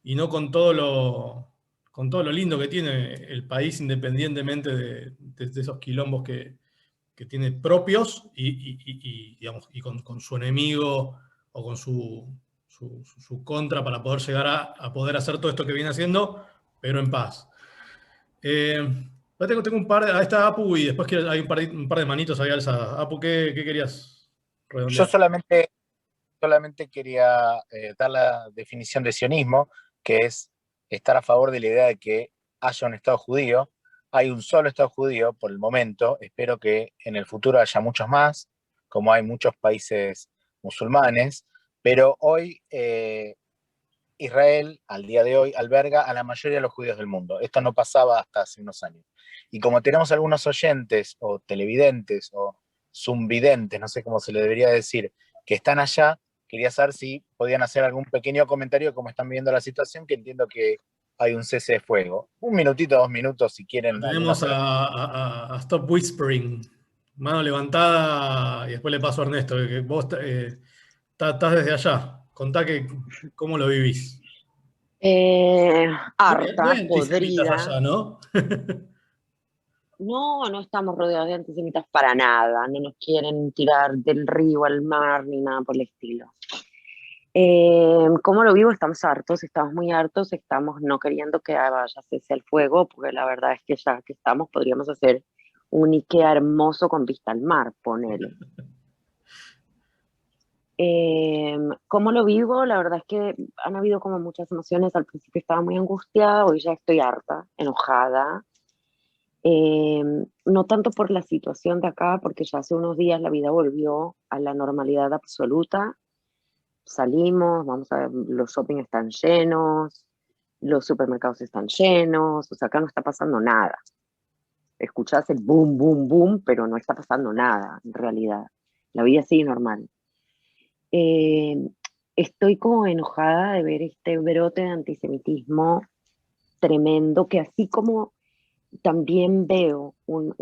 y no con todo lo lindo que tiene el país, independientemente de esos quilombos que tiene propios digamos, y con su enemigo o con su contra, para poder llegar a poder hacer todo esto que viene haciendo, pero en paz. Tengo un par ahí está Apu, y después hay un par de manitos ahí alzadas. Apu, ¿qué querías redondear? Yo solamente quería dar la definición de sionismo, que es estar a favor de la idea de que haya un Estado judío. Hay un solo Estado judío por el momento, espero que en el futuro haya muchos más, como hay muchos países musulmanes, pero hoy Israel, al día de hoy, alberga a la mayoría de los judíos del mundo. Esto no pasaba hasta hace unos años. Y como tenemos algunos oyentes, o televidentes, o zumvidentes, no sé cómo se le debería decir, que están allá, quería saber si podían hacer algún pequeño comentario de cómo están viendo la situación, que entiendo que hay un cese de fuego. 1 minutito, 2 minutos, si quieren. Tenemos a Stop Whispering, mano levantada, y después le paso a Ernesto, que vos estás desde allá. Contá cómo lo vivís. Harta, No hay antisemitas podrida. allá, ¿no? No, no estamos rodeados de antisemitas para nada. No nos quieren tirar del río al mar ni nada por el estilo. ¿Cómo lo vivo? Estamos hartos, estamos muy hartos, estamos no queriendo que vaya cese el fuego, porque la verdad es que ya que estamos podríamos hacer un Ikea hermoso con vista al mar, ponele. ¿Cómo lo vivo? La verdad es que han habido como muchas emociones. Al principio estaba muy angustiada, hoy ya estoy harta, enojada. No tanto por la situación de acá, porque ya hace unos días la vida volvió a la normalidad absoluta. Salimos, vamos a ver, los shopping están llenos, los supermercados están llenos, o sea, acá no está pasando nada. Escuchás el boom, boom, boom, pero no está pasando nada en realidad. La vida sigue normal. Estoy como enojada de ver este brote de antisemitismo tremendo, que así como también veo como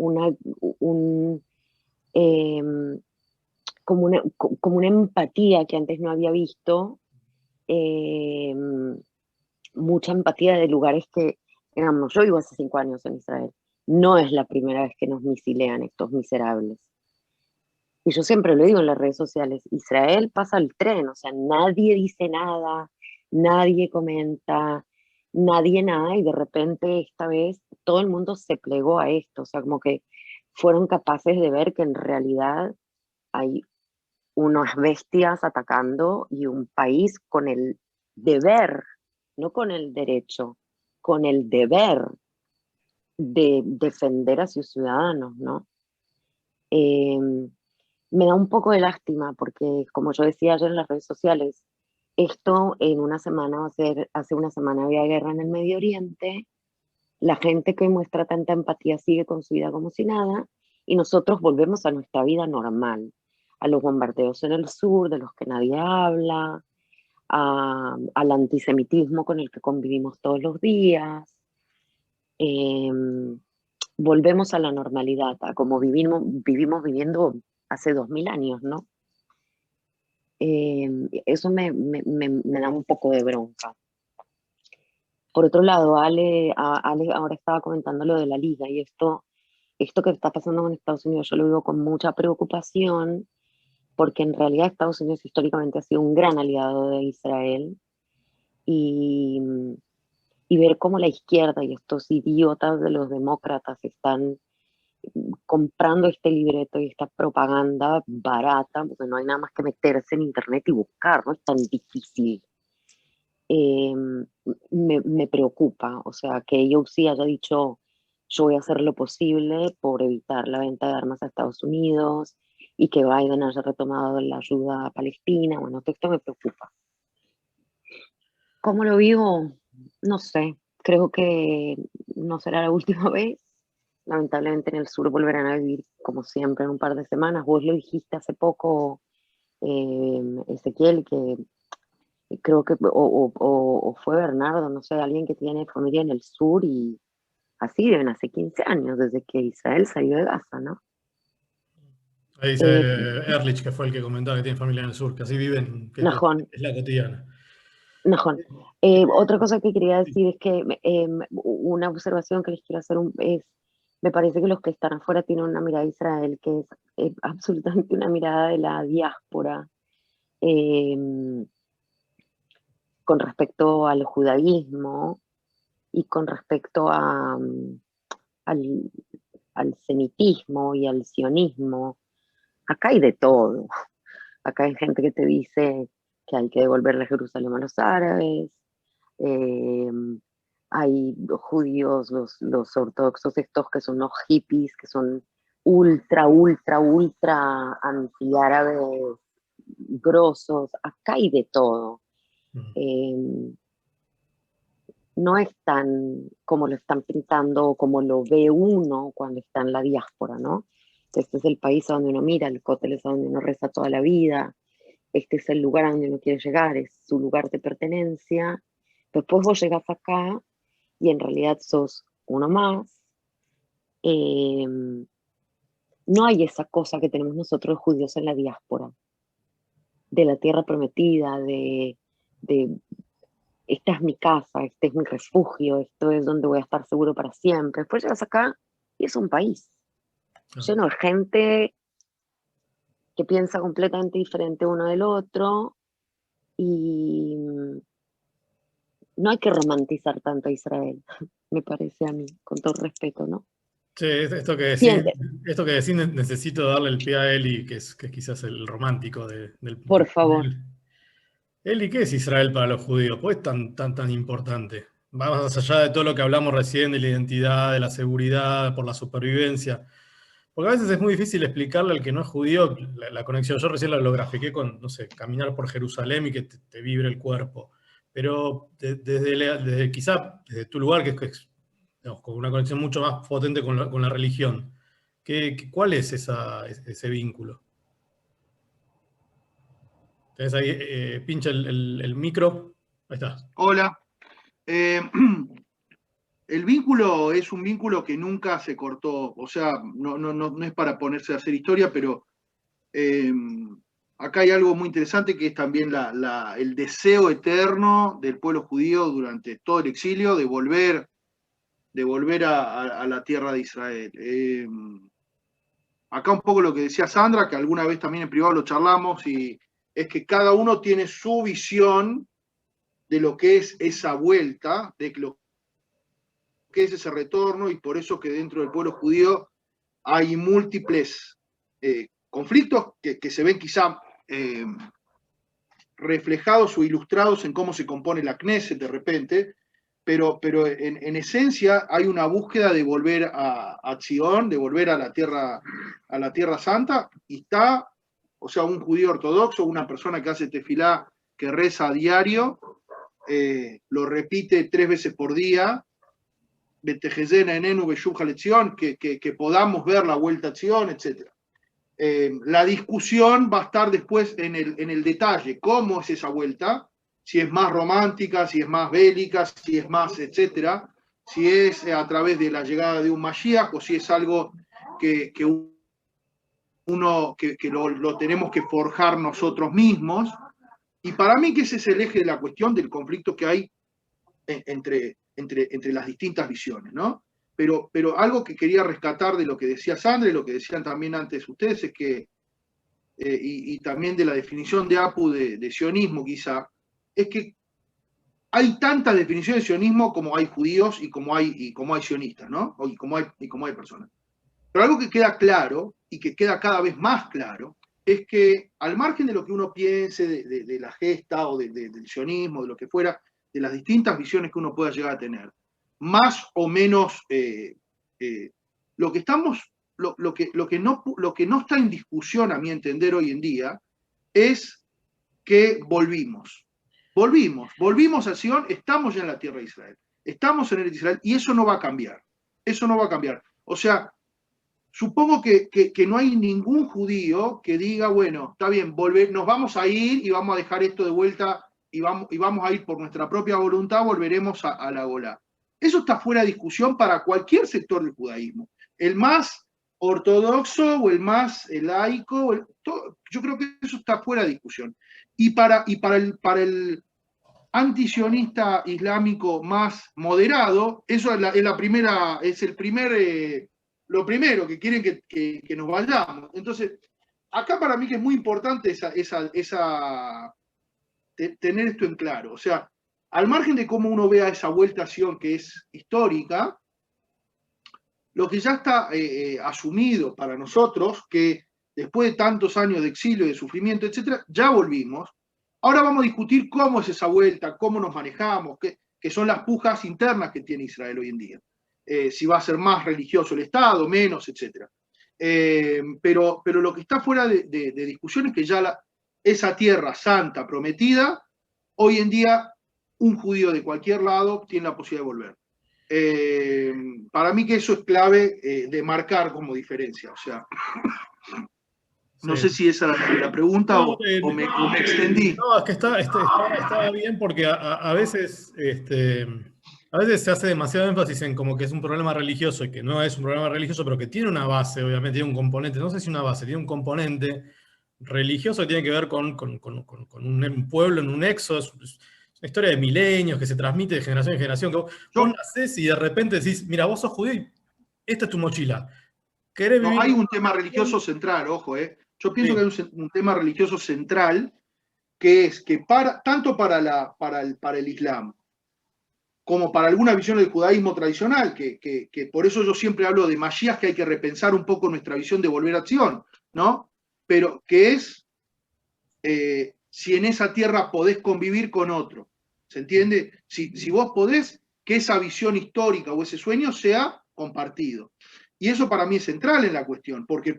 una empatía que antes no había visto, mucha empatía de lugares que, digamos, yo vivo hace 5 años en Israel, no es la primera vez que nos misilean estos miserables. Y yo siempre lo digo en las redes sociales, Israel pasa el tren, o sea, nadie dice nada, nadie comenta, nadie nada, y de repente esta vez todo el mundo se plegó a esto, o sea, como que fueron capaces de ver que en realidad hay unas bestias atacando y un país con el deber, no con el derecho, con el deber de defender a sus ciudadanos, ¿no? Me da un poco de lástima porque, como yo decía ayer en las redes sociales, esto en una semana va a ser, hace una semana había guerra en el Medio Oriente, la gente que muestra tanta empatía sigue con su vida como si nada, y nosotros volvemos a nuestra vida normal, a los bombardeos en el sur, de los que nadie habla, al antisemitismo con el que convivimos todos los días. Volvemos a la normalidad, a como vivimos viviendo hace 2000 años, ¿no? Eso me da un poco de bronca. Por otro lado, Ale ahora estaba comentando lo de la liga, y esto que está pasando en Estados Unidos yo lo vivo con mucha preocupación, porque en realidad Estados Unidos históricamente ha sido un gran aliado de Israel, y ver cómo la izquierda y estos idiotas de los demócratas están comprando este libreto y esta propaganda barata, porque no hay nada más que meterse en internet y buscar, no es tan difícil. Me preocupa, o sea, que AOC haya dicho, yo voy a hacer lo posible por evitar la venta de armas a Estados Unidos, y que Biden haya retomado la ayuda a Palestina. Bueno, todo esto me preocupa. ¿Cómo lo vivo? No sé, creo que no será la última vez. Lamentablemente en el sur volverán a vivir como siempre en un par de semanas. Vos lo dijiste hace poco, Ezequiel, que creo que, o fue Bernardo, no sé, alguien que tiene familia en el sur, y así viven hace 15 años, desde que Israel salió de Gaza, ¿no? Ahí dice Ehrlich, que fue el que comentaba que tiene familia en el sur, que así viven, que Najón, es la cotidiana. Najón. Otra cosa que quería decir es que una observación que les quiero hacer es, me parece que los que están afuera tienen una mirada de Israel que es absolutamente una mirada de la diáspora, con respecto al judaísmo y con respecto al semitismo y al sionismo. Acá hay de todo. Acá hay gente que te dice que hay que devolverle Jerusalén a los árabes. Hay judíos, los ortodoxos estos que son unos hippies, que son ultra, ultra, ultra anti-árabes grosos. Acá hay de todo. No es tan como lo están pintando o como lo ve uno cuando está en la diáspora, ¿no? Este es el país a donde uno mira, el cótel es a donde uno reza toda la vida, este es el lugar a donde uno quiere llegar, es su lugar de pertenencia. Después vos llegás acá y en realidad sos uno más. No hay esa cosa que tenemos nosotros los judíos en la diáspora, de la tierra prometida, de esta es mi casa, este es mi refugio, esto es donde voy a estar seguro para siempre. Después llegas acá y es un país lleno de gente que piensa completamente diferente uno del otro, y no hay que romantizar tanto a Israel, me parece a mí, con todo respeto, ¿no? Sí, esto que decís, necesito darle el pie a Eli, que es quizás el romántico del Por favor. Eli, ¿qué es Israel para los judíos? ¿Por qué es tan importante? va más allá de todo lo que hablamos recién, de la identidad, de la seguridad, por la supervivencia. Porque a veces es muy difícil explicarle al que no es judío la conexión. Yo recién lo grafiqué con, no sé, caminar por Jerusalén y que te vibre el cuerpo. Pero desde quizá desde tu lugar, que es digamos, con una conexión mucho más potente con la religión, ¿cuál es ese vínculo? ¿Tenés ahí, pincha el micro? Ahí está. Hola. El vínculo es un vínculo que nunca se cortó, o sea, no es para ponerse a hacer historia, pero acá hay algo muy interesante que es también el deseo eterno del pueblo judío durante todo el exilio de volver a la tierra de Israel. Acá un poco lo que decía Sandra, que alguna vez también en privado lo charlamos, y es que cada uno tiene su visión de lo que es esa vuelta, de lo que es ese retorno, y por eso que dentro del pueblo judío hay múltiples conflictos que se ven quizá reflejados o ilustrados en cómo se compone la Knesset de repente, pero en esencia hay una búsqueda de volver a Sion, de volver a la Tierra Santa, y está, o sea, un judío ortodoxo, una persona que hace tefilá, que reza a diario, lo repite 3 veces por día, que podamos ver la vuelta a Sion, etc. La discusión va a estar después en el detalle, cómo es esa vuelta, si es más romántica, si es más bélica, si es más, etcétera, si es a través de la llegada de un Mashiach o si es algo que lo tenemos que forjar nosotros mismos. Y para mí que ese es el eje de la cuestión del conflicto que hay entre las distintas visiones, ¿no? Pero algo que quería rescatar de lo que decía Sandra y lo que decían también antes ustedes es que, y también de la definición de Apu de sionismo quizá, es que hay tantas definiciones de sionismo como hay judíos y como hay sionistas, ¿no? Y como hay personas. Pero algo que queda claro, y que queda cada vez más claro, es que al margen de lo que uno piense de la gesta o del sionismo, de lo que fuera, de las distintas visiones que uno pueda llegar a tener, más o menos lo que no está en discusión, a mi entender, hoy en día, es que volvimos a Sion, estamos ya en la tierra de Israel, estamos en el Israel, y eso no va a cambiar, o sea, supongo que no hay ningún judío que diga, bueno, está bien, nos vamos a ir y vamos a dejar esto de vuelta y vamos a ir por nuestra propia voluntad, volveremos a la Golá. Eso está fuera de discusión para cualquier sector del judaísmo. El más ortodoxo o el más laico, yo creo que eso está fuera de discusión. Y para el antisionista islámico más moderado, eso es lo primero que quieren que nos vayamos. Entonces, acá para mí que es muy importante tener esto en claro. O sea, al margen de cómo uno vea esa vuelta a Sion que es histórica, lo que ya está asumido para nosotros, que después de tantos años de exilio, de sufrimiento, etcétera, ya volvimos. Ahora vamos a discutir cómo es esa vuelta, cómo nos manejamos, que son las pujas internas que tiene Israel hoy en día. Si va a ser más religioso el Estado, menos, etc. Pero lo que está fuera de discusión es que ya esa tierra santa prometida, hoy en día un judío de cualquier lado tiene la posibilidad de volver. Para mí que eso es clave de marcar como diferencia. O sea, no sé si esa era la pregunta o me extendí. No, es que está bien porque a veces... A veces se hace demasiado énfasis en como que es un problema religioso y que no es un problema religioso, pero que tiene una base, obviamente, tiene un componente, no sé si una base, tiene un componente religioso que tiene que ver con un pueblo en un éxodo, es una historia de milenios que se transmite de generación en generación, que vos nacés y de repente decís, mira, vos sos judío y esta es tu mochila. No, hay un tema religioso central, ojo, Yo pienso que hay un tema religioso central que es que tanto para el Islam como para alguna visión del judaísmo tradicional, que por eso yo siempre hablo de Mashiach, que hay que repensar un poco nuestra visión de volver a Sion, ¿no? Pero que es si en esa tierra podés convivir con otro, ¿se entiende? Si vos podés que esa visión histórica o ese sueño sea compartido. Y eso para mí es central en la cuestión, porque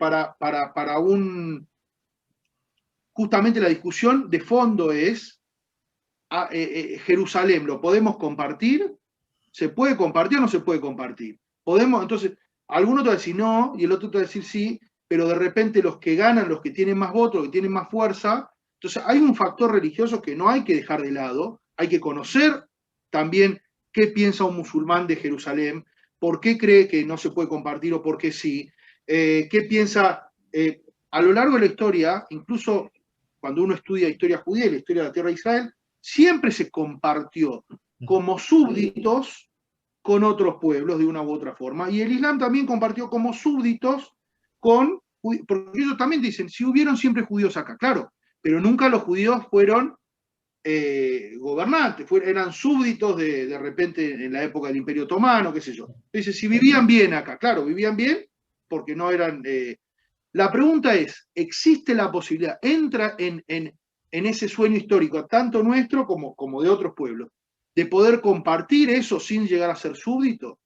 justamente la discusión de fondo es, Jerusalén, ¿lo podemos compartir? ¿Se puede compartir o no se puede compartir? Podemos, entonces, alguno te va a decir no, y el otro te va a decir sí, pero de repente los que ganan, los que tienen más votos, los que tienen más fuerza, entonces hay un factor religioso que no hay que dejar de lado, hay que conocer también qué piensa un musulmán de Jerusalén, por qué cree que no se puede compartir o por qué sí, qué piensa a lo largo de la historia, incluso cuando uno estudia historia judía y la historia de la tierra de Israel, siempre se compartió como súbditos con otros pueblos de una u otra forma, y el Islam también compartió como súbditos con, porque ellos también dicen, si hubieron siempre judíos acá, claro, pero nunca los judíos fueron gobernantes, eran súbditos de repente en la época del Imperio Otomano, qué sé yo. Dice, si vivían bien acá, claro, vivían bien porque no eran... La pregunta es, ¿existe la posibilidad, entra en ese sueño histórico, tanto nuestro como de otros pueblos, de poder compartir eso sin llegar a ser súbdito?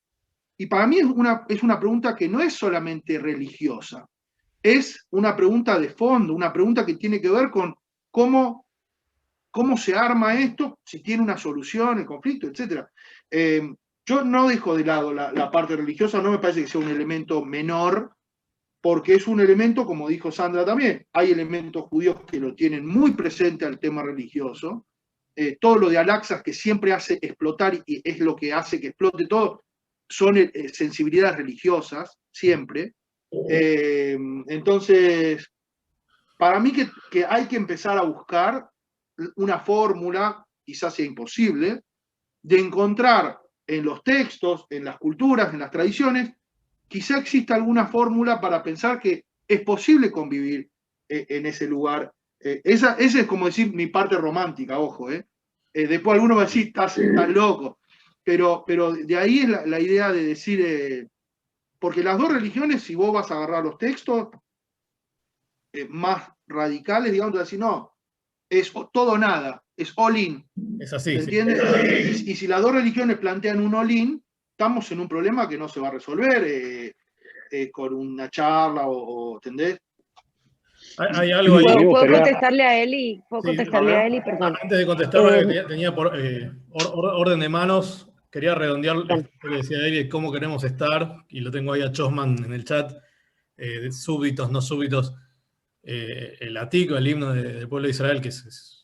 Y para mí es una pregunta que no es solamente religiosa, es una pregunta de fondo, una pregunta que tiene que ver con cómo se arma esto, si tiene una solución, el conflicto, etc. Yo no dejo de lado la parte religiosa, no me parece que sea un elemento menor, porque es un elemento, como dijo Sandra también, hay elementos judíos que lo tienen muy presente al tema religioso, todo lo de Al-Aqsa que siempre hace explotar y es lo que hace que explote todo, son sensibilidades religiosas, siempre. Entonces, para mí que hay que empezar a buscar una fórmula, quizás sea imposible, de encontrar en los textos, en las culturas, en las tradiciones, quizá exista alguna fórmula para pensar que es posible convivir en ese lugar. Esa es como decir mi parte romántica, ojo. Después alguno va a decir, estás loco. Pero de ahí es la idea de decir, porque las dos religiones, si vos vas a agarrar los textos más radicales, digamos, te vas a decir, no, es todo o nada, es all in. Es así. ¿Entiendes? Y si las dos religiones plantean un all in, estamos en un problema que no se va a resolver con una charla ¿entendés? Hay algo ahí. ¿Puedo contestarle a Eli? Perdón. Antes de contestarle, tenía por orden de manos, quería redondear lo que decía Eli, cómo queremos estar, y lo tengo ahí a Chosman en el chat, súbditos, no súbditos. El Atico, el himno del pueblo de Israel, que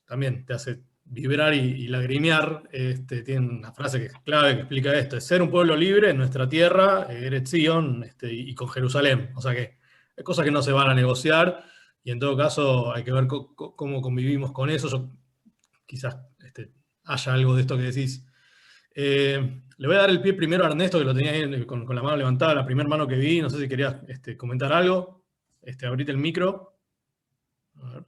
también te hace vibrar y lagrimear, tiene una frase que es clave que explica esto: es ser un pueblo libre en nuestra tierra, Eretz Zion, y con Jerusalén. O sea que hay cosas que no se van a negociar, y en todo caso hay que ver cómo convivimos con eso. Yo, quizás haya algo de esto que decís. Le voy a dar el pie primero a Ernesto, que lo tenía ahí con la mano levantada, la primera mano que vi. No sé si querías comentar algo. Abrite el micro. A ver.